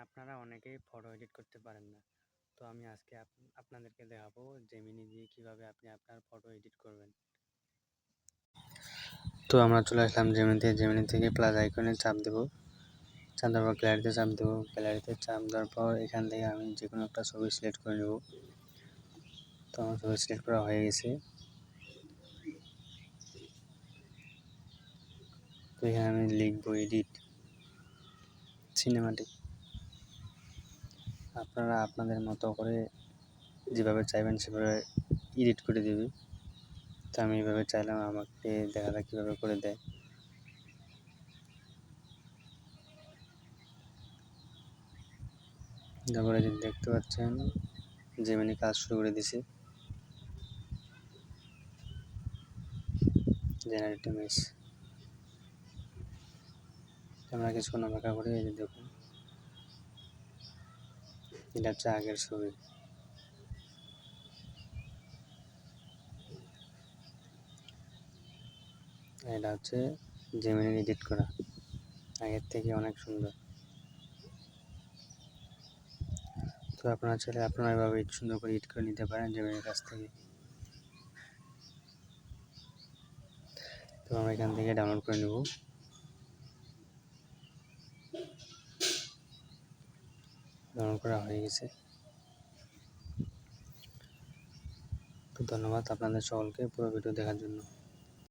আপনারা অনেকেই photo edit করতে পারেন না। তো আমি আজকে আপনাদেরকে দেখাবো জেমিনি দিয়ে কিভাবে আপনি আপনার ফটো এডিট করবেন। তো আমরা চলে আসলাম জেমিনি থেকে প্লাস আইকনে চাপ দেব। চাপ দেওয়ার পর গ্যালারিতে চাপ দেবো। গ্যালারিতে চাপ দেওয়ার পর এখান থেকে আমি যে কোনো একটা ছবি সিলেক্ট করে নেব। তো আমার ছবি সিলেক্ট করা হয়ে গেছে। তো এখানে আমি লিখবো এডিট সিনেমাটিক। আপনারা আপনাদের মতো করে যেভাবে চাইবেন সেভাবে এডিট করে দেবে। তো আমি এইভাবে চাইলাম, আমাকে দেখা যাক কীভাবে করে দেয়। তারপরে দেখতে পাচ্ছেন জেমিনি কাজ শুরু করে দিছে। জেনারেট ইমেজ আমরা কিছুক্ষণ অপেক্ষা করে এই যে দেখুন, এটা হচ্ছে আগের ছবি। এটা হচ্ছে জেমিনি এডিট করা, আগের থেকে অনেক সুন্দর। তো আপনারা চাইলে আপনারা এভাবে সুন্দর করে এডিট করে নিতে পারেন জেমিনির কাছ থেকে। তো আমরা এখান থেকে ডাউনলোড করে নেব। ডাউনলোড করা হয়ে গেছে। তো ধন্যবাদ আপনাদের সকলকে পুরো ভিডিও দেখার জন্য।